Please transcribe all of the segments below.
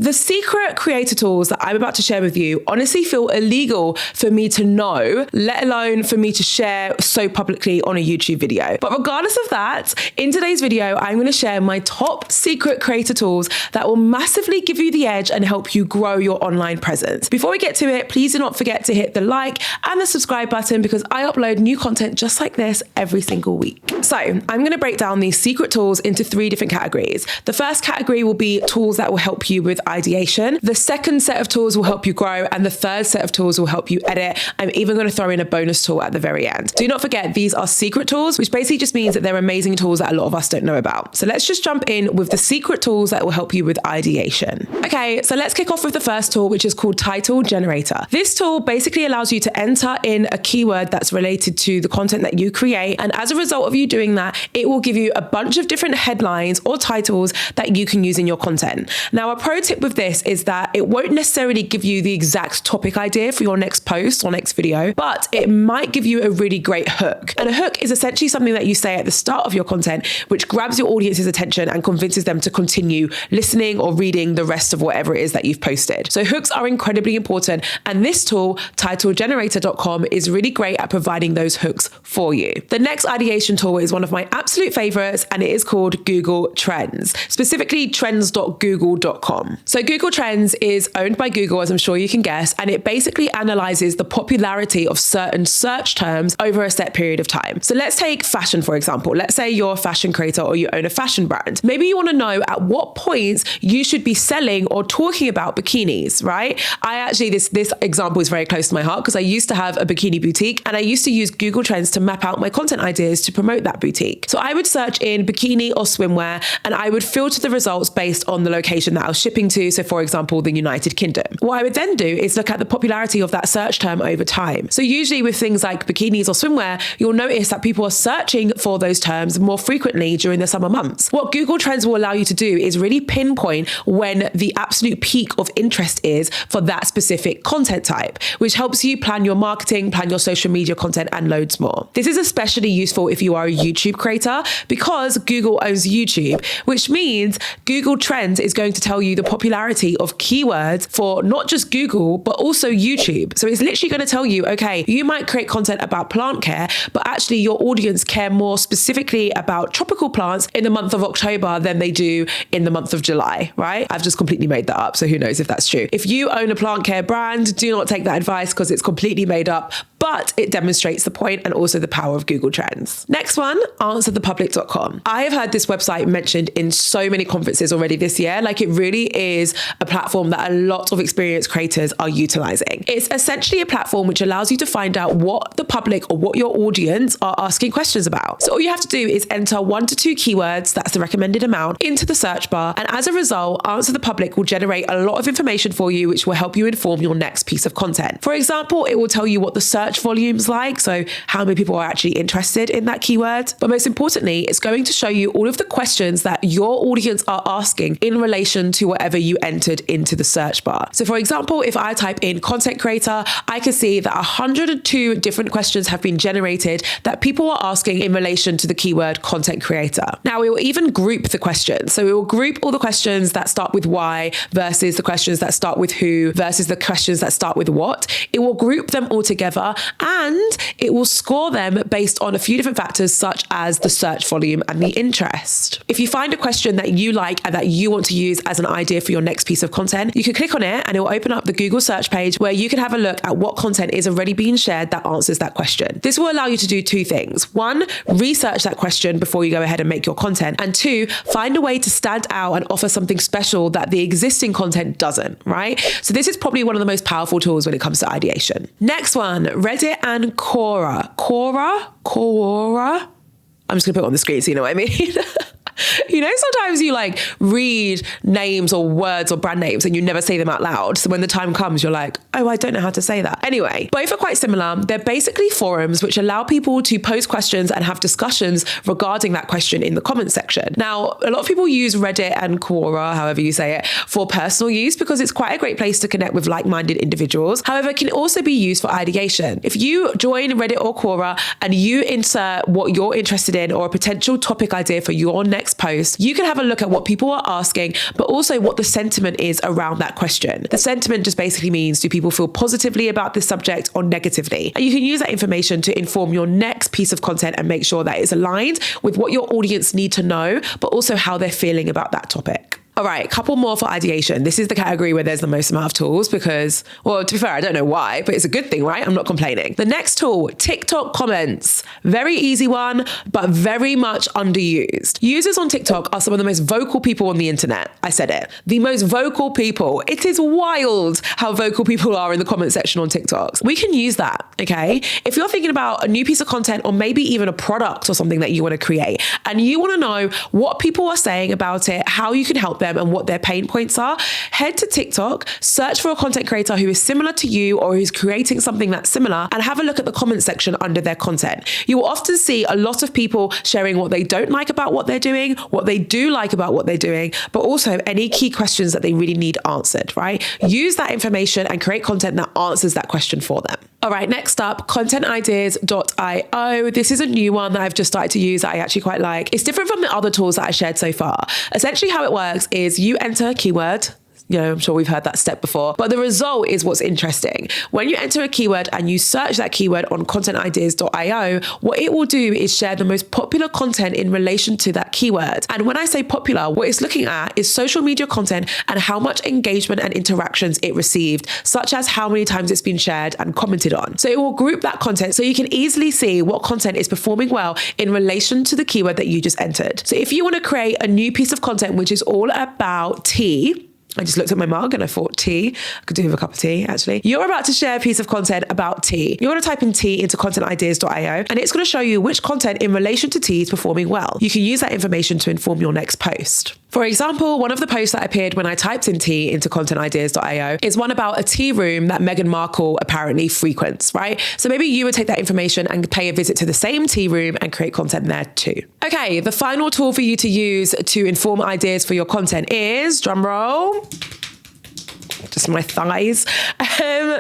The secret creator tools that I'm about to share with you honestly feel illegal for me to know, let alone for me to share so publicly on a YouTube video. But regardless of that, in today's video, I'm going to share my top secret creator tools that will massively give you the edge and help you grow your online presence. Before we get to it, please do not forget to hit the like and the subscribe button because I upload new content just like this every single week. So I'm going to break down these secret tools into 3 different categories. The first category will be tools that will help you with ideation. The second set of tools will help you grow. And the third set of tools will help you edit. I'm even going to throw in a bonus tool at the very end. Do not forget, these are secret tools, which basically just means that they're amazing tools that a lot of us don't know about. So let's just jump in with the secret tools that will help you with ideation. Okay, so let's kick off with the first tool, which is called Title Generator. This tool basically allows you to enter in a keyword that's related to the content that you create. And as a result of you doing that, it will give you a bunch of different headlines or titles that you can use in your content. Now, a pro tip with this is that it won't necessarily give you the exact topic idea for your next post or next video, but it might give you a really great hook. And a hook is essentially something that you say at the start of your content, which grabs your audience's attention and convinces them to continue listening or reading the rest of whatever it is that you've posted. So hooks are incredibly important. And this tool, titlegenerator.com, is really great at providing those hooks for you. The next ideation tool is one of my absolute favorites, and it is called Google Trends, specifically trends.google.com. So Google Trends is owned by Google, as I'm sure you can guess, and it basically analyzes the popularity of certain search terms over a set period of time. So let's take fashion, for example. Let's say you're a fashion creator or you own a fashion brand. Maybe you want to know at what points you should be selling or talking about bikinis, right? This example is very close to my heart because I used to have a bikini boutique and I used to use Google Trends to map out my content ideas to promote that boutique. So I would search in bikini or swimwear and I would filter the results based on the location that I was shipping to. So for example, the United Kingdom. What I would then do is look at the popularity of that search term over time. So usually with things like bikinis or swimwear, you'll notice that people are searching for those terms more frequently during the summer months. What Google Trends will allow you to do is really pinpoint when the absolute peak of interest is for that specific content type, which helps you plan your marketing, plan your social media content, and loads more. This is especially useful if you are a YouTube creator because Google owns YouTube, which means Google Trends is going to tell you the popularity of keywords for not just Google, but also YouTube. So it's literally going to tell you, okay, you might create content about plant care, but actually your audience care more specifically about tropical plants in the month of October than they do in the month of July, right? I've just completely made that up, so who knows if that's true. If you own a plant care brand, do not take that advice because it's completely made up, but it demonstrates the point and also the power of Google Trends. Next one, answerthepublic.com. I have heard this website mentioned in so many conferences already this year. Like, it really is a platform that a lot of experienced creators are utilizing. It's essentially a platform which allows you to find out what the public or what your audience are asking questions about. So all you have to do is enter 1 to 2 keywords, that's the recommended amount, into the search bar. And as a result, Answer the Public will generate a lot of information for you, which will help you inform your next piece of content. For example, it will tell you what the search volume's like, so how many people are actually interested in that keyword. But most importantly, it's going to show you all of the questions that your audience are asking in relation to whatever you entered into the search bar. So for example, if I type in content creator, I can see that 102 different questions have been generated that people are asking in relation to the keyword content creator. Now, we will even group the questions. So we will group all the questions that start with why versus the questions that start with who versus the questions that start with what. It will group them all together and it will score them based on a few different factors such as the search volume and the interest. If you find a question that you like and that you want to use as an idea for your next piece of content, you can click on it and it will open up the Google search page where you can have a look at what content is already being shared that answers that question. This will allow you to do 2 things. 1, research that question before you go ahead and make your content. And 2, find a way to stand out and offer something special that the existing content doesn't, right? So this is probably one of the most powerful tools when it comes to ideation. Next one, Reddit and Quora. Quora? I'm just gonna put it on the screen so you know what I mean. You know, sometimes you like read names or words or brand names and you never say them out loud. So when the time comes, you're like, oh, I don't know how to say that. Anyway, both are quite similar. They're basically forums which allow people to post questions and have discussions regarding that question in the comment section. Now, a lot of people use Reddit and Quora, however you say it, for personal use because it's quite a great place to connect with like-minded individuals. However, it can also be used for ideation. If you join Reddit or Quora and you insert what you're interested in or a potential topic idea for your next next post, you can have a look at what people are asking, but also what the sentiment is around that question. The sentiment just basically means, do people feel positively about this subject or negatively? And you can use that information to inform your next piece of content and make sure that it's aligned with what your audience need to know, but also how they're feeling about that topic. All right, a couple more for ideation. This is the category where there's the most amount of tools because, well, to be fair, I don't know why, but it's a good thing, right? I'm not complaining. The next tool, TikTok comments. Very easy one, but very much underused. Users on TikTok are some of the most vocal people on the internet. I said it. The most vocal people. It is wild how vocal people are in the comment section on TikToks. We can use that, okay? If you're thinking about a new piece of content or maybe even a product or something that you want to create and you want to know what people are saying about it, how you can help them and what their pain points are, head to TikTok, search for a content creator who is similar to you or who's creating something that's similar, and have a look at the comment section under their content. You will often see a lot of people sharing what they don't like about what they're doing, what they do like about what they're doing, but also any key questions that they really need answered, right? Use that information and create content that answers that question for them. All right, next up, contentideas.io. This is a new one that I've just started to use that I actually quite like. It's different from the other tools that I shared so far. Essentially how it works is you enter a keyword. You know, I'm sure we've heard that step before, but the result is what's interesting. When you enter a keyword and you search that keyword on contentideas.io, what it will do is share the most popular content in relation to that keyword. And when I say popular, what it's looking at is social media content and how much engagement and interactions it received, such as how many times it's been shared and commented on. So it will group that content so you can easily see what content is performing well in relation to the keyword that you just entered. So if you want to create a new piece of content, which is all about tea, I just looked at my mug and I thought tea. I could do with a cup of tea, actually. You're about to share a piece of content about tea. You're going to type in tea into contentideas.io and it's going to show you which content in relation to tea is performing well. You can use that information to inform your next post. For example, one of the posts that appeared when I typed in tea into contentideas.io is one about a tea room that Meghan Markle apparently frequents, right? So maybe you would take that information and pay a visit to the same tea room and create content there too. Okay, the final tool for you to use to inform ideas for your content is, drum roll, just my thighs,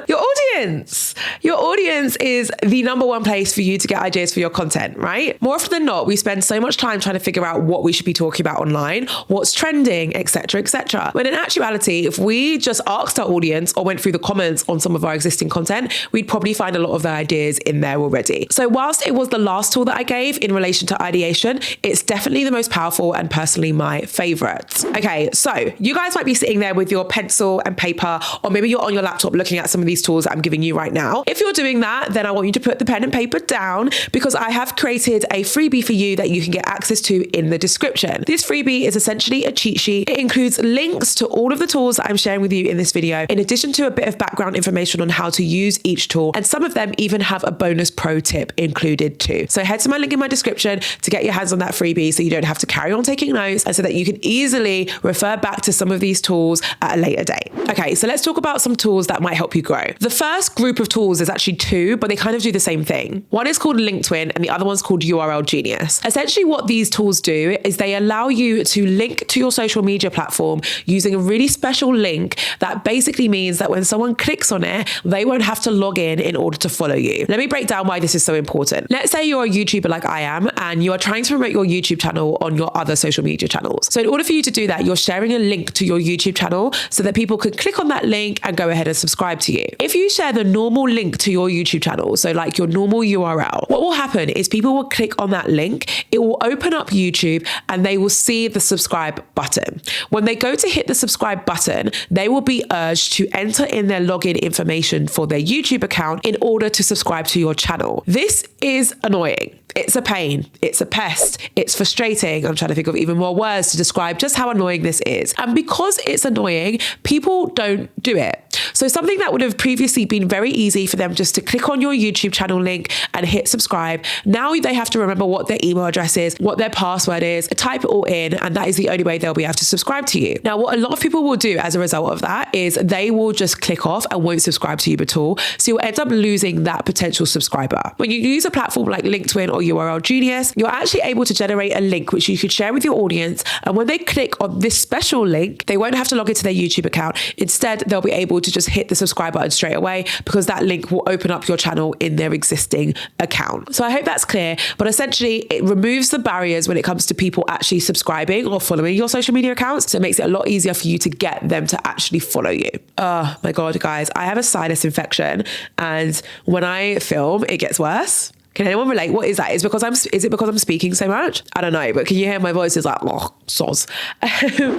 your audience. Your audience is the number one place for you to get ideas for your content, right? More often than not, we spend so much time trying to figure out what we should be talking about online, what's trending, etc., etc. When in actuality, if we just asked our audience or went through the comments on some of our existing content, we'd probably find a lot of the ideas in there already. So whilst it was the last tool that I gave in relation to ideation, it's definitely the most powerful and personally my favorite. Okay, so you guys might be sitting there with your pencil and paper, or maybe you're on your laptop looking at some of these tools that I'm giving you right now. If you're doing that, then I want you to put the pen and paper down because I have created a freebie for you that you can get access to in the description. This freebie is essentially a cheat sheet. It includes links to all of the tools that I'm sharing with you in this video, in addition to a bit of background information on how to use each tool. And some of them even have a bonus pro tip included too. So head to my link in my description to get your hands on that freebie so you don't have to carry on taking notes and so that you can easily refer back to some of these tools at a later date. Okay, so let's talk about some tools that might help you grow. The first group of tools is actually two, but they kind of do the same thing. One is called LinkedIn and the other one's called URL Genius. Essentially what these tools do is they allow you to link to your social media platform using a really special link that basically means that when someone clicks on it, they won't have to log in order to follow you. Let me break down why this is so important. Let's say you're a YouTuber like I am and you are trying to promote your YouTube channel on your other social media channels. So in order for you to do that, you're sharing a link to your YouTube channel so that people can click on that link and go ahead and subscribe to you. If you share the normal link to your YouTube channel, so like your normal URL, what will happen is people will click on that link, it will open up YouTube and they will see the subscribe button. When they go to hit the subscribe button, they will be urged to enter in their login information for their YouTube account in order to subscribe to your channel. This is annoying. It's a pain. It's a pest. It's frustrating. I'm trying to think of even more words to describe just how annoying this is. And because it's annoying, people don't do it. So something that would have previously been very easy for them just to click on your YouTube channel link and hit subscribe, now they have to remember what their email address is, what their password is, type it all in, and that is the only way they'll be able to subscribe to you. Now, what a lot of people will do as a result of that is they will just click off and won't subscribe to you at all. So you'll end up losing that potential subscriber. When you use a platform like LinkedIn or URL Genius, you're actually able to generate a link which you could share with your audience. And when they click on this special link, they won't have to log into their YouTube account. Instead, they'll be able to just just hit the subscribe button straight away, because that link will open up your channel in their existing account. So I hope that's clear, but essentially it removes the barriers when it comes to people actually subscribing or following your social media accounts. So it makes it a lot easier for you to get them to actually follow you. Oh my God, guys, I have a sinus infection, and when I film, it gets worse. Can anyone relate? What is that? Is it because I'm speaking so much? I don't know, but can you hear my voice is like, oh, soz.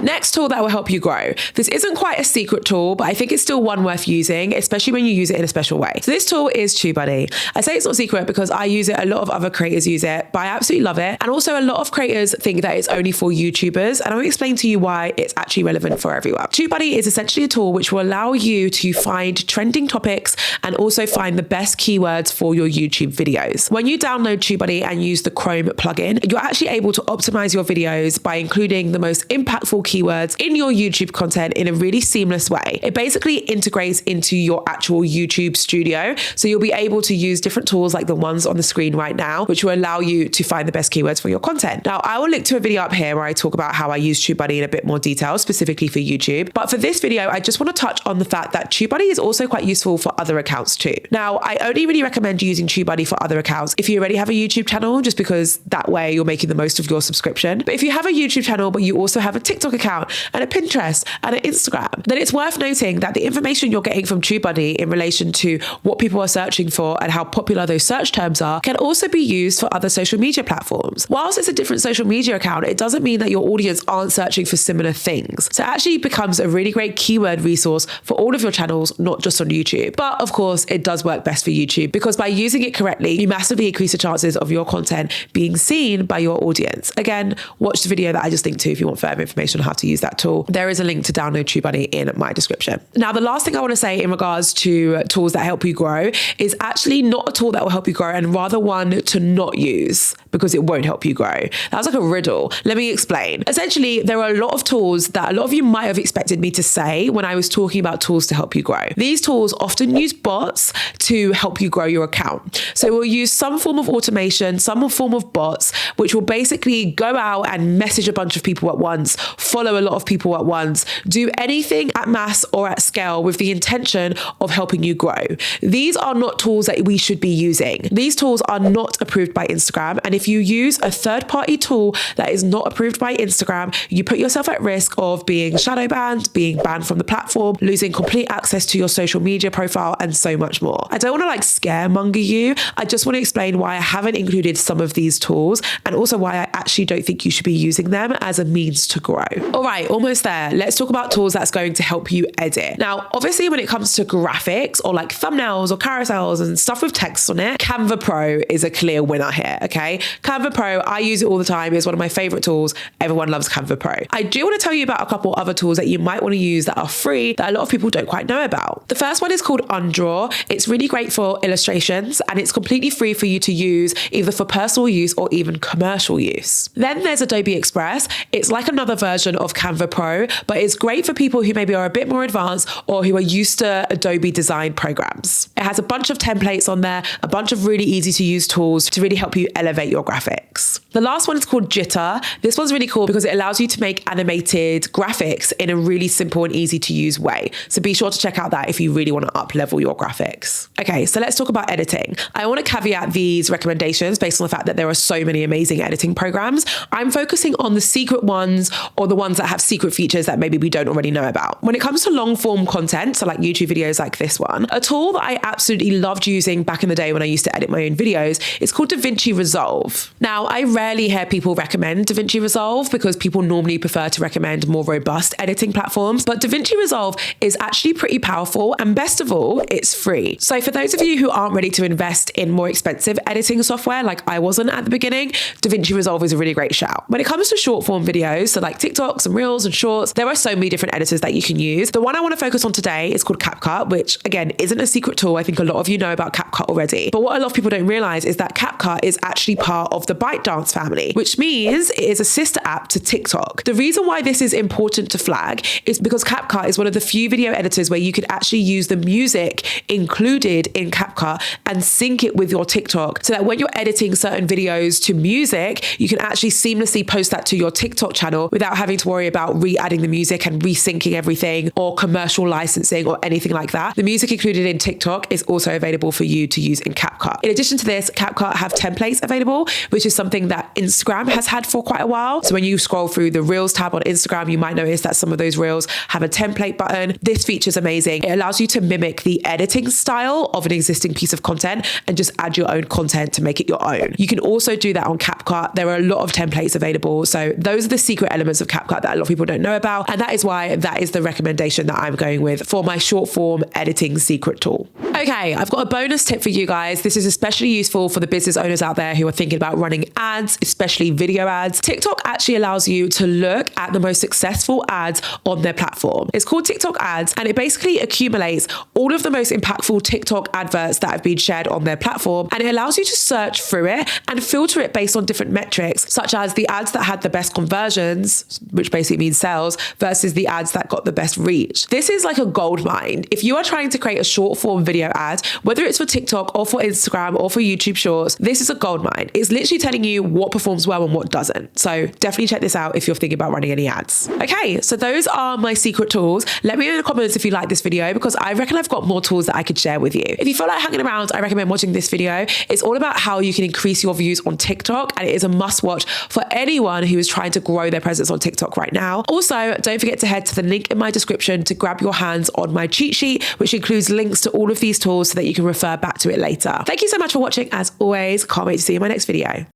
Next tool that will help you grow. This isn't quite a secret tool, but I think it's still one worth using, especially when you use it in a special way. So this tool is TubeBuddy. I say it's not secret because I use it, a lot of other creators use it, but I absolutely love it. And also a lot of creators think that it's only for YouTubers, and I'll explain to you why it's actually relevant for everyone. TubeBuddy is essentially a tool which will allow you to find trending topics and also find the best keywords for your YouTube videos. When you download TubeBuddy and use the Chrome plugin, you're actually able to optimize your videos by including the most impactful keywords in your YouTube content in a really seamless way. It basically integrates into your actual YouTube studio. So you'll be able to use different tools like the ones on the screen right now, which will allow you to find the best keywords for your content. Now, I will link to a video up here where I talk about how I use TubeBuddy in a bit more detail, specifically for YouTube. But for this video, I just want to touch on the fact that TubeBuddy is also quite useful for other accounts too. Now, I only really recommend using TubeBuddy for other accounts if you already have a YouTube channel, just because that way you're making the most of your subscription. But if you have a YouTube channel, but you also have a TikTok account and a Pinterest and an Instagram, then it's worth noting that the information you're getting from TubeBuddy in relation to what people are searching for and how popular those search terms are can also be used for other social media platforms. Whilst it's a different social media account, it doesn't mean that your audience aren't searching for similar things. So it actually becomes a really great keyword resource for all of your channels, not just on YouTube. But of course, it does work best for YouTube, because by using it correctly, you massively increase the chances of your content being seen by your audience. Again, watch the video that I just linked to if you want further information on how to use that tool. There is a link to download TubeBuddy in my description. Now, the last thing I want to say in regards to tools that help you grow is actually not a tool that will help you grow, and rather one to not use, because it won't help you grow. That was like a riddle. Let me explain. Essentially, there are a lot of tools that a lot of you might have expected me to say when I was talking about tools to help you grow. These tools often use bots to help you grow your account. So we'll use some form of automation, some form of bots, which will basically go out and message a bunch of people at once, follow a lot of people at once, do anything at mass or at scale with the intention of helping you grow. These are not tools that we should be using. These tools are not approved by Instagram. And if you use a third-party tool that is not approved by Instagram, you put yourself at risk of being shadow banned, being banned from the platform, losing complete access to your social media profile, and so much more. I don't want to like scaremonger you. I just want to explain why I haven't included some of these tools, and also why I actually don't think you should be using them as a means to grow. All right, almost there. Let's talk about tools that's going to help you edit. Now, obviously, when it comes to graphics or like thumbnails or carousels and stuff with text on it, Canva Pro is a clear winner here, okay? Canva Pro, I use it all the time. It's one of my favorite tools. Everyone loves Canva Pro. I do want to tell you about a couple other tools that you might want to use that are free that a lot of people don't quite know about. The first one is called Undraw. It's really great for illustrations, and it's completely free for you to use either for personal use or even commercial use. Then there's Adobe Express. It's like another version of Canva Pro, but it's great for people who maybe are a bit more advanced or who are used to Adobe design programs. It has a bunch of templates on there, a bunch of really easy to use tools to really help you elevate your graphics. The last one is called Jitter. This one's really cool because it allows you to make animated graphics in a really simple and easy to use way. So be sure to check out that if you really want to up level your graphics. Okay, so let's talk about editing. I want to caveat these recommendations based on the fact that there are so many amazing editing programs. I'm focusing on the secret ones, or the ones that have secret features that maybe we don't already know about. When it comes to long form content, so like YouTube videos like this one, a tool that I absolutely loved using back in the day when I used to edit my own videos is called DaVinci Resolve. Now, I rarely hear people recommend DaVinci Resolve because people normally prefer to recommend more robust editing platforms, but DaVinci Resolve is actually pretty powerful, and best of all, it's free. So for those of you who aren't ready to invest in more expensive editing software like I wasn't at the beginning, DaVinci Resolve is a really great shout. When it comes to short form videos, so like TikToks and Reels and Shorts, there are so many different editors that you can use. The one I want to focus on today is called CapCut, which again isn't a secret tool. I think a lot of you know about CapCut already. But what a lot of people don't realize is that CapCut is actually part of the ByteDance family, which means it is a sister app to TikTok. The reason why this is important to flag is because CapCut is one of the few video editors where you could actually use the music included in CapCut and sync it with your TikTok so that when you're editing certain videos to music, you can actually seamlessly post that to your TikTok channel without having to worry about re-adding the music and resyncing everything or commercial licensing or anything like that. The music included in TikTok is also available for you to use in CapCut. In addition to this, CapCut have templates available, which is something that Instagram has had for quite a while. So when you scroll through the Reels tab on Instagram, you might notice that some of those Reels have a template button. This feature is amazing. It allows you to mimic the editing style of an existing piece of content and just add your own content to make it your own. You can also do that on CapCut. There are a lot of templates available. So those are the secret elements of CapCut that a lot of people don't know about. And that is why that is the recommendation that I'm going with for my short form editing secret tool. Okay, I've got a bonus tip for you guys. This is especially useful for the business owners out there who are thinking about running ads, especially video ads. TikTok actually allows you to look at the most successful ads on their platform. It's called TikTok Ads, and it basically accumulates all of the most impactful TikTok adverts that have been shared on their platform, and it allows you to search through it and filter it based on different metrics, such as the ads that had the best conversions, which basically means sales, versus the ads that got the best reach. This is like a gold mine. If you are trying to create a short form video ad, whether it's for TikTok or for Instagram or for YouTube Shorts, this is a gold mine. It's literally telling you what performs well and what doesn't. So definitely check this out if you're thinking about running any ads. Okay, so those are my secret tools. Let me know in the comments if you like this video, because I reckon I've got more tools that I could share with you. If you feel like hanging around, I recommend watching this video. It's all about how you can increase your views on TikTok, and it is a must watch for anyone who is trying to grow their presence on TikTok right now. Also, don't forget to head to the link in my description to grab your hands on my cheat sheet, which includes links to all of these tools so that you can refer back to it later. Thank you so much for watching. As always, can't wait to see you in my next video.